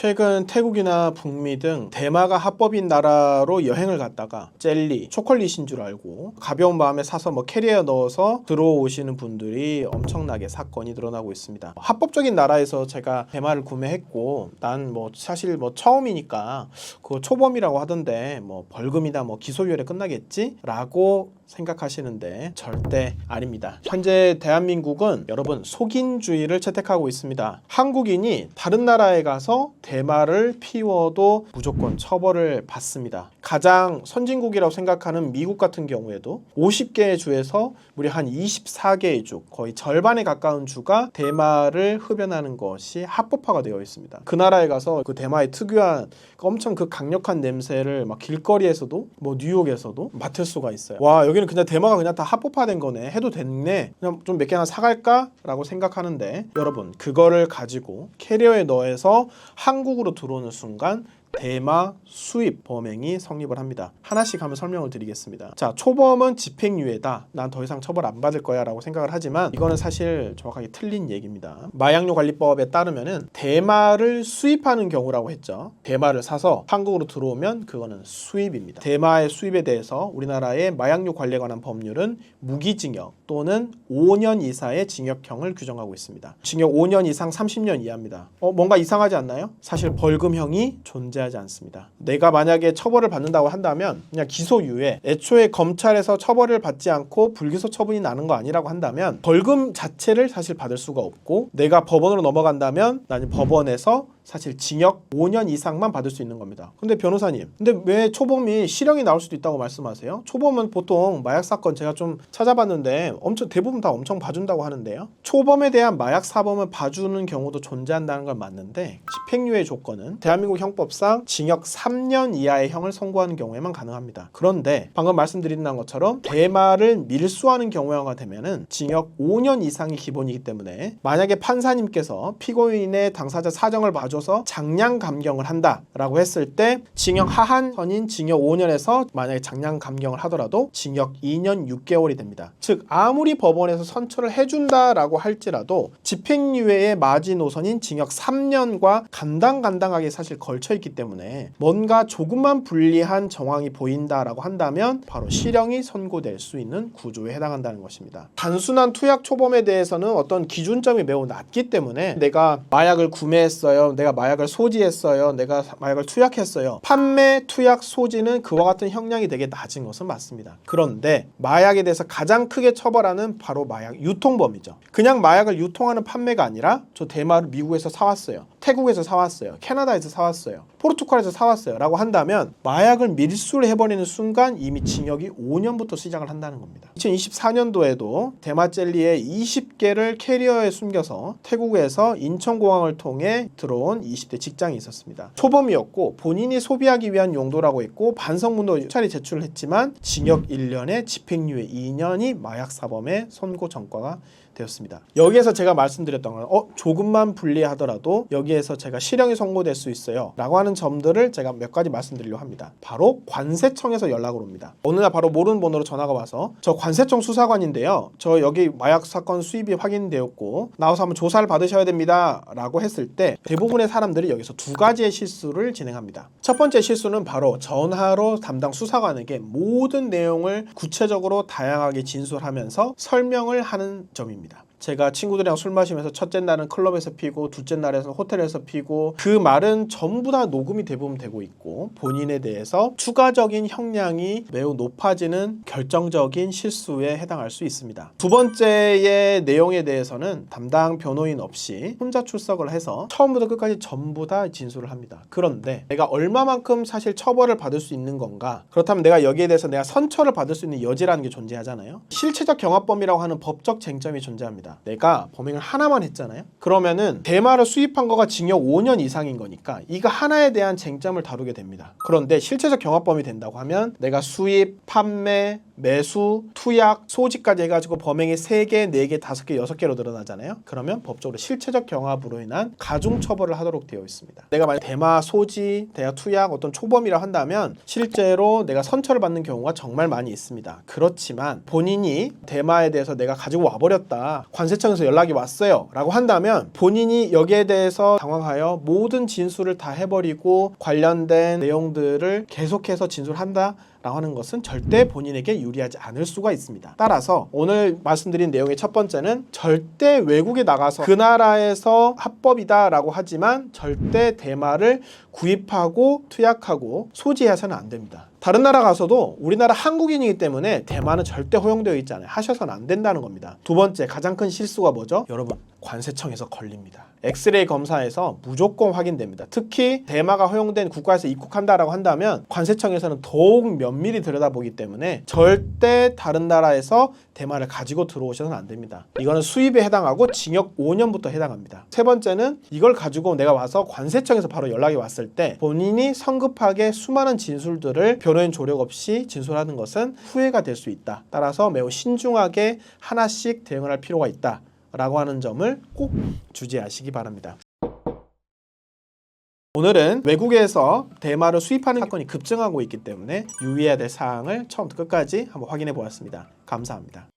최근 태국이나 북미 등 대마가 합법인 나라로 여행을 갔다가 젤리, 초콜릿인 줄 알고 가벼운 마음에 사서 캐리어에 넣어서 들어오시는 분들이 엄청나게 사건이 늘어나고 있습니다. 합법적인 나라에서 제가 대마를 구매했고 난 사실 처음이니까 그거 초범이라고 하던데 벌금이나 기소유예로 끝나겠지? 라고 생각하시는데 절대 아닙니다. 현재 대한민국은 여러분 속인주의를 채택하고 있습니다. 한국인이 다른 나라에 가서 대마를 피워도 무조건 처벌을 받습니다. 가장 선진국이라고 생각하는 미국 같은 경우에도 50개의 주에서 무려 한 24개의 주, 거의 절반에 가까운 주가 대마를 흡연하는 것이 합법화가 되어 있습니다. 그 나라에 가서 그 대마의 특유한 엄청 그 강력한 냄새를 길거리에서도 뉴욕에서도 맡을 수가 있어요. 와, 여기는 그냥 대마가 그냥 다 합법화된 거네, 해도 됐네, 그냥 좀 몇 개나 사갈까? 라고 생각하는데 여러분, 그거를 가지고 캐리어에 넣어서 한국으로 들어오는 순간 대마 수입 범행이 성립을 합니다. 하나씩 한번 설명을 드리겠습니다. 자, 초범은 집행유예다. 난 더 이상 처벌 안 받을 거야 라고 생각을 하지만 이거는 사실 정확하게 틀린 얘기입니다. 마약류 관리법에 따르면은 대마를 수입하는 경우라고 했죠. 대마를 사서 한국으로 들어오면 그거는 수입입니다. 대마의 수입에 대해서 우리나라의 마약류 관리에 관한 법률은 무기징역 또는 5년 이사의 징역형을 규정하고 있습니다. 징역 5년 이상 30년 이하입니다. 뭔가 이상하지 않나요? 사실 벌금형이 존재하지 않습니다. 내가 만약에 처벌을 받는다고 한다면 그냥 기소유예, 애초에 검찰에서 처벌을 받지 않고 불기소 처분이 나는 거 아니라고 한다면 벌금 자체를 사실 받을 수가 없고, 내가 법원으로 넘어간다면 나는 법원에서 사실 징역 5년 이상만 받을 수 있는 겁니다. 근데 변호사님, 근데 왜 초범이 실형이 나올 수도 있다고 말씀하세요? 초범은 보통 마약 사건 제가 좀 찾아봤는데 대부분 다 엄청 봐준다고 하는데요. 초범에 대한 마약 사범을 봐주는 경우도 존재한다는 건 맞는데 집행유예 조건은 대한민국 형법상 징역 3년 이하의 형을 선고하는 경우에만 가능합니다. 그런데 방금 말씀드린 것처럼 대마를 밀수하는 경우가 되면은 징역 5년 이상이 기본이기 때문에 만약에 판사님께서 피고인의 당사자 사정을 봐줘서 장량 감경을 한다라고 했을 때 징역 하한선인 징역 5년에서 만약에 장량 감경을 하더라도 징역 2년 6개월이 됩니다. 즉 아무리 법원에서 선처를 해준다라고 할지라도 집행유예의 마지노선인 징역 3년과 간당간당하게 사실 걸쳐있기 때문에 뭔가 조금만 불리한 정황이 보인다라고 한다면 바로 실형이 선고될 수 있는 구조에 해당한다는 것입니다. 단순한 투약 초범에 대해서는 어떤 기준점이 매우 낮기 때문에 내가 마약을 구매했어요, 내가 마약을 소지했어요, 내가 마약을 투약했어요, 판매, 투약, 소지는 그와 같은 형량이 되게 낮은 것은 맞습니다. 그런데 마약에 대해서 가장 크게 처벌하는 바로 마약 유통범이죠. 그냥 마약을 유통하는 판매가 아니라 저 대마를 미국에서 사왔어요, 태국에서 사왔어요, 캐나다에서 사왔어요, 포르투갈에서 사왔어요 라고 한다면 마약을 밀수를 해버리는 순간 이미 징역이 5년부터 시작을 한다는 겁니다. 2024년도에도 대마 젤리의 20개를 캐리어에 숨겨서 태국에서 인천공항을 통해 들어온 20대 직장이 있었습니다. 초범이었고 본인이 소비하기 위한 용도라고 했고 반성문도 수차례 제출을 했지만 징역 1년에 집행유예 2년이 마약 사범의 선고 전과가 되었습니다. 여기에서 제가 말씀드렸던 건 조금만 불리하더라도 여기에서 제가 실형이 선고될 수 있어요 라고 하는 점들을 제가 몇 가지 말씀드리려고 합니다. 바로 관세청에서 연락을 옵니다. 어느 날 바로 모르는 번호로 전화가 와서 저 관세청 수사관인데요, 저 여기 마약 사건 수입이 확인되었고 나와서 한번 조사를 받으셔야 됩니다 라고 했을 때 대부분의 사람들이 여기서 두 가지의 실수를 진행합니다. 첫 번째 실수는 바로 전화로 담당 수사관에게 모든 내용을 구체적으로 다양하게 진술하면서 설명을 하는 점입니다. 제가 친구들이랑 술 마시면서 첫째 날은 클럽에서 피고 둘째 날에서 호텔에서 피고, 그 말은 전부 다 녹음이 대부분 되고 있고 본인에 대해서 추가적인 형량이 매우 높아지는 결정적인 실수에 해당할 수 있습니다. 두 번째의 내용에 대해서는 담당 변호인 없이 혼자 출석을 해서 처음부터 끝까지 전부 다 진술을 합니다. 그런데 내가 얼마만큼 사실 처벌을 받을 수 있는 건가, 그렇다면 내가 여기에 대해서 내가 선처를 받을 수 있는 여지라는 게 존재하잖아요. 실체적 경합범이라고 하는 법적 쟁점이 존재합니다. 내가 범행을 하나만 했잖아요. 그러면은 대마를 수입한 거가 징역 5년 이상인 거니까 이거 하나에 대한 쟁점을 다루게 됩니다. 그런데 실체적 경합범이 된다고 하면 내가 수입, 판매, 매수, 투약, 소지까지 해가지고 범행이 3개, 4개, 5개, 6개로 늘어나잖아요. 그러면 법적으로 실체적 경합으로 인한 가중처벌을 하도록 되어 있습니다. 내가 만약 대마 소지, 대마 투약 어떤 초범이라 한다면 실제로 내가 선처를 받는 경우가 정말 많이 있습니다. 그렇지만 본인이 대마에 대해서 내가 가지고 와버렸다, 관세청에서 연락이 왔어요 라고 한다면 본인이 여기에 대해서 당황하여 모든 진술을 다 해버리고 관련된 내용들을 계속해서 진술한다 라고 하는 것은 절대 본인에게 유리하지 않을 수가 있습니다. 따라서 오늘 말씀드린 내용의 첫 번째는 절대 외국에 나가서 그 나라에서 합법이다 라고 하지만 절대 대마를 구입하고 투약하고 소지해서는 안 됩니다. 다른 나라 가서도 우리나라 한국인이기 때문에 대마는 절대 허용되어 있지 않아요. 하셔서는 안 된다는 겁니다. 두 번째 가장 큰 실수가 뭐죠? 여러분, 관세청에서 걸립니다. 엑스레이 검사에서 무조건 확인됩니다. 특히 대마가 허용된 국가에서 입국한다라고 한다면 관세청에서는 더욱 면밀히 들여다보기 때문에 절대 다른 나라에서 대마를 가지고 들어오셔서는 안 됩니다. 이거는 수입에 해당하고 징역 5년부터 해당합니다. 세 번째는 이걸 가지고 내가 와서 관세청에서 바로 연락이 왔을 때 본인이 성급하게 수많은 진술들을 변호인 조력 없이 진술하는 것은 후회가 될 수 있다. 따라서 매우 신중하게 하나씩 대응을 할 필요가 있다 라고 하는 점을 꼭 주의하시기 바랍니다. 오늘은 외국에서 대마를 수입하는 사건이 급증하고 있기 때문에 유의해야 될 사항을 처음부터 끝까지 한번 확인해 보았습니다. 감사합니다.